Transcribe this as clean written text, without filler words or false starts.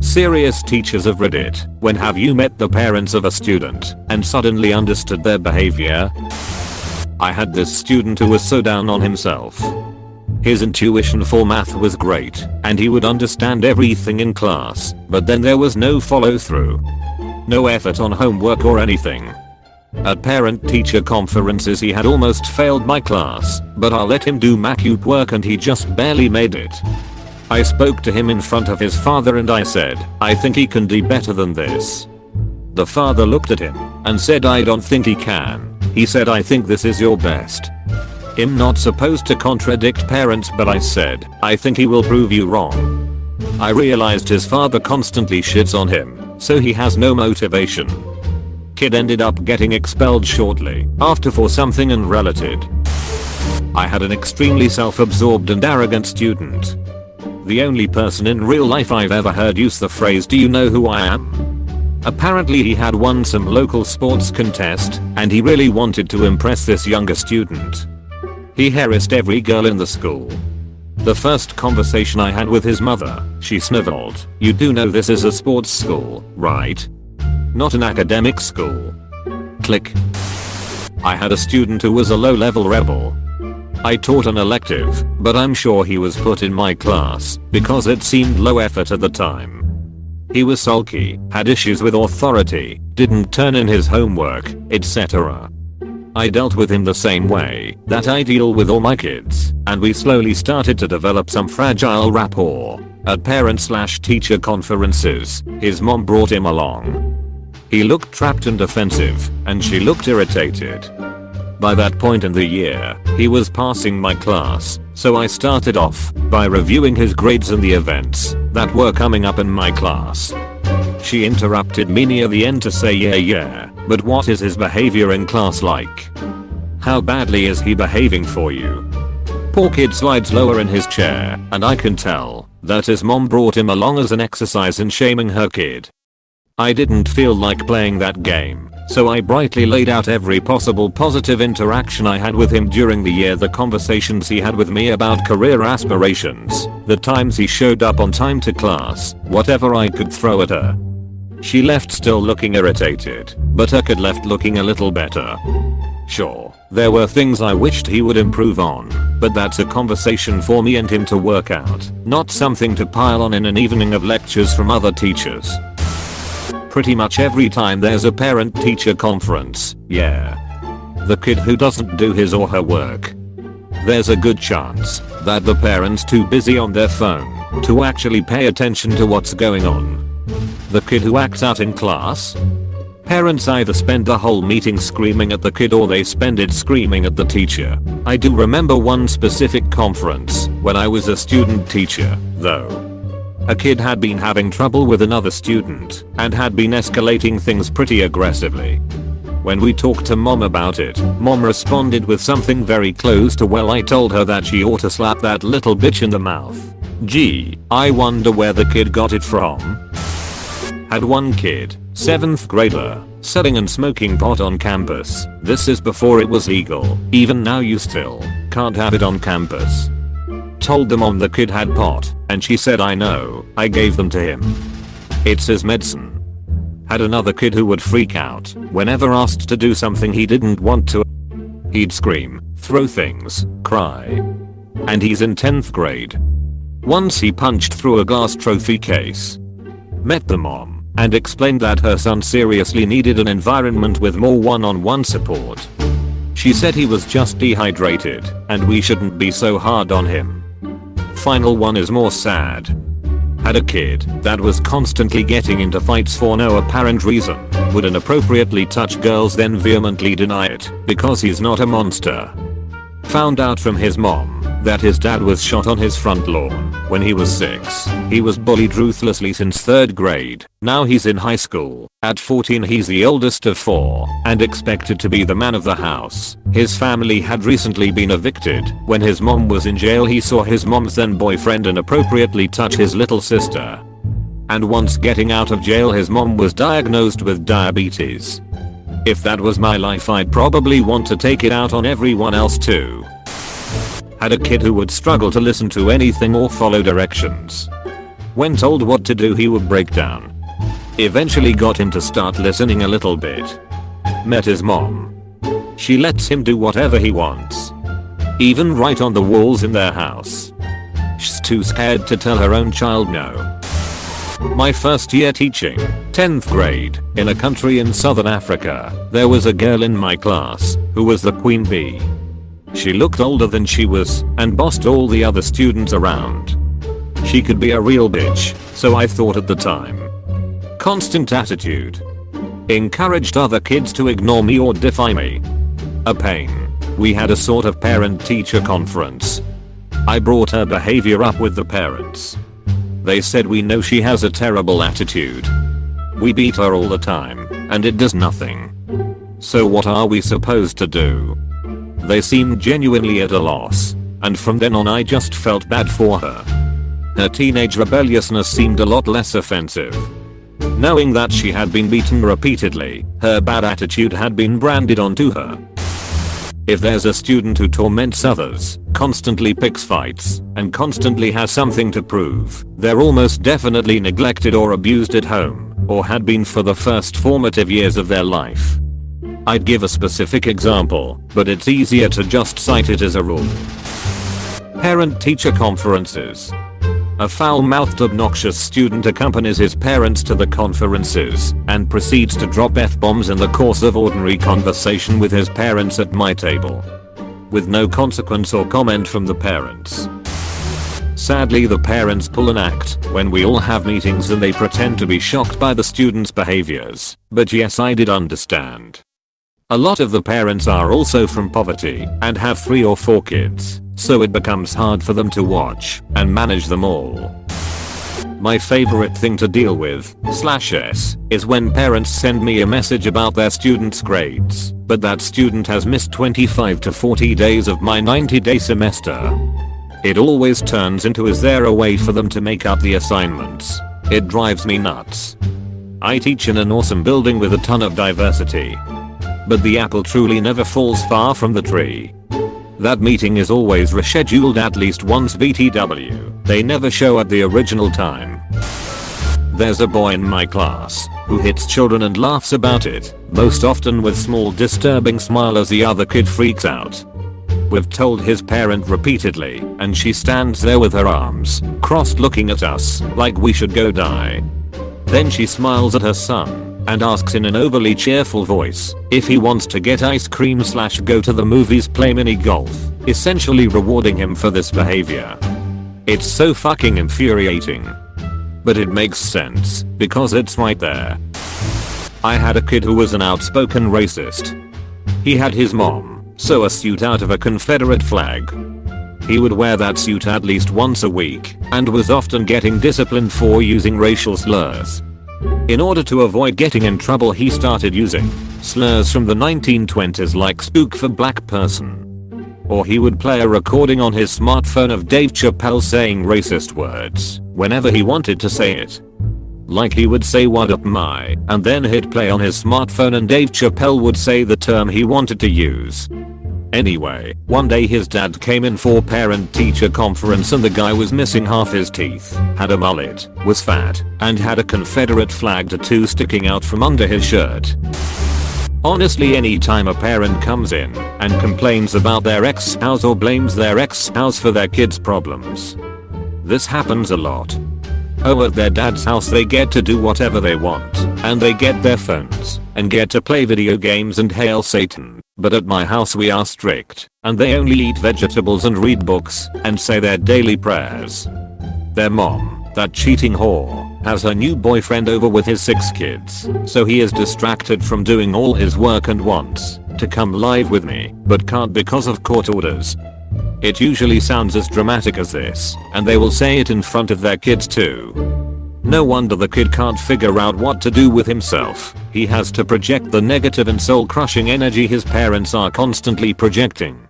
Serious teachers of Reddit, when have you met the parents of a student and suddenly understood their behavior? I had this student who was so down on himself. His intuition for math was great, and he would understand everything in class, but then there was no follow through. No effort on homework or anything. At parent-teacher conferences he had almost failed my class, but I let him do MacUp work and he just barely made it. I spoke to him in front of his father and I said, I think he can do better than this. The father looked at him and said, I don't think he can. He said, I think this is your best. I'm not supposed to contradict parents, but I said, I think he will prove you wrong. I realized his father constantly shits on him, so he has no motivation. Kid ended up getting expelled shortly after for something unrelated. I had an extremely self-absorbed and arrogant student. The only person in real life I've ever heard use the phrase, do you know who I am? Apparently he had won some local sports contest and he really wanted to impress this younger student. He harassed every girl in the school. The first conversation I had with his mother, she sniveled, you do know this is a sports school, right? Not an academic school. Click. I had a student who was a low-level rebel. I taught an elective, but I'm sure he was put in my class because it seemed low effort at the time. He was sulky, had issues with authority, didn't turn in his homework, etc. I dealt with him the same way that I deal with all my kids, and we slowly started to develop some fragile rapport. At parent/teacher conferences, his mom brought him along. He looked trapped and defensive, and she looked irritated. By that point in the year, he was passing my class, so I started off by reviewing his grades and the events that were coming up in my class. She interrupted me near the end to say, yeah, but what is his behavior in class like? How badly is he behaving for you? Poor kid slides lower in his chair, and I can tell that his mom brought him along as an exercise in shaming her kid. I didn't feel like playing that game, so I brightly laid out every possible positive interaction I had with him during the year, the conversations he had with me about career aspirations, the times he showed up on time to class, whatever I could throw at her. She left still looking irritated, but her kid left looking a little better. Sure, there were things I wished he would improve on, but that's a conversation for me and him to work out, not something to pile on in an evening of lectures from other teachers. Pretty much every time there's a parent-teacher conference, yeah, the kid who doesn't do his or her work. There's a good chance that the parent's too busy on their phone to actually pay attention to what's going on. The kid who acts out in class? Parents either spend the whole meeting screaming at the kid or they spend it screaming at the teacher. I do remember one specific conference when I was a student teacher, though. A kid had been having trouble with another student and had been escalating things pretty aggressively. When we talked to mom about it, mom responded with something very close to, well, I told her that she ought to slap that little bitch in the mouth. Gee, I wonder where the kid got it from. Had one kid, 7th grader, selling and smoking pot on campus. This is before it was legal. Even now you still can't have it on campus. Told the mom the kid had pot, and she said, I know, I gave them to him. It's his medicine. Had another kid who would freak out whenever asked to do something he didn't want to. He'd scream, throw things, cry. And he's in 10th grade. Once he punched through a glass trophy case. Met the mom and explained that her son seriously needed an environment with more one-on-one support. She said he was just dehydrated and we shouldn't be so hard on him. Final one is more sad. Had a kid that was constantly getting into fights for no apparent reason, would inappropriately touch girls then vehemently deny it because he's not a monster. Found out from his mom that his dad was shot on his front lawn when he was 6. He was bullied ruthlessly since 3rd grade. Now he's in high school. At 14 he's the oldest of 4 and expected to be the man of the house. His family had recently been evicted. When his mom was in jail he saw his mom's then boyfriend inappropriately touch his little sister. And once getting out of jail his mom was diagnosed with diabetes. If that was my life I'd probably want to take it out on everyone else too. Had a kid who would struggle to listen to anything or follow directions. When told what to do he would break down. Eventually got him to start listening a little bit. Met his mom. She lets him do whatever he wants. Even write on the walls in their house. She's too scared to tell her own child no. My first year teaching, 10th grade, in a country in southern Africa, there was a girl in my class who was the queen bee. She looked older than she was and bossed all the other students around. She could be a real bitch, so I thought at the time. Constant attitude. Encouraged other kids to ignore me or defy me. A pain. We had a sort of parent-teacher conference. I brought her behavior up with the parents. They said we know she has a terrible attitude. We beat her all the time, and it does nothing. So what are we supposed to do? They seemed genuinely at a loss, and from then on I just felt bad for her. Her teenage rebelliousness seemed a lot less offensive. Knowing that she had been beaten repeatedly, her bad attitude had been branded onto her. If there's a student who torments others, constantly picks fights, and constantly has something to prove, they're almost definitely neglected or abused at home, or had been for the first formative years of their life. I'd give a specific example, but it's easier to just cite it as a rule. Parent-teacher conferences. A foul-mouthed obnoxious student accompanies his parents to the conferences and proceeds to drop F-bombs in the course of ordinary conversation with his parents at my table. With no consequence or comment from the parents. Sadly, the parents pull an act when we all have meetings and they pretend to be shocked by the students' behaviors. But yes, I did understand. A lot of the parents are also from poverty and have 3 or 4 kids, so it becomes hard for them to watch and manage them all. My favorite thing to deal with, /s, is when parents send me a message about their student's grades, but that student has missed 25 to 40 days of my 90-day semester. It always turns into is there a way for them to make up the assignments? It drives me nuts. I teach in an awesome building with a ton of diversity. But the apple truly never falls far from the tree. That meeting is always rescheduled at least once BTW. They never show at the original time. There's a boy in my class who hits children and laughs about it, most often with small disturbing smile as the other kid freaks out. We've told his parent repeatedly, and she stands there with her arms crossed looking at us like we should go die. Then she smiles at her son and asks in an overly cheerful voice if he wants to get ice cream / go to the movies, play mini golf, essentially rewarding him for this behavior. It's so fucking infuriating. But it makes sense because it's right there. I had a kid who was an outspoken racist. He had his mom sew a suit out of a Confederate flag. He would wear that suit at least once a week and was often getting disciplined for using racial slurs. In order to avoid getting in trouble, he started using slurs from the 1920s like spook for black person. Or he would play a recording on his smartphone of Dave Chappelle saying racist words whenever he wanted to say it. Like he would say "what up my" and then hit play on his smartphone and Dave Chappelle would say the term he wanted to use. Anyway, one day his dad came in for parent-teacher conference and the guy was missing half his teeth, had a mullet, was fat, and had a Confederate flag tattoo sticking out from under his shirt. Honestly, anytime a parent comes in and complains about their ex-spouse or blames their ex-spouse for their kids' problems. This happens a lot. Oh, at their dad's house they get to do whatever they want, and they get their phones, and get to play video games and hail Satan. But at my house we are strict, and they only eat vegetables and read books, and say their daily prayers. Their mom, that cheating whore, has her new boyfriend over with his 6 kids, so he is distracted from doing all his work and wants to come live with me, but can't because of court orders. It usually sounds as dramatic as this, and they will say it in front of their kids too. No wonder the kid can't figure out what to do with himself. He has to project the negative and soul-crushing energy his parents are constantly projecting.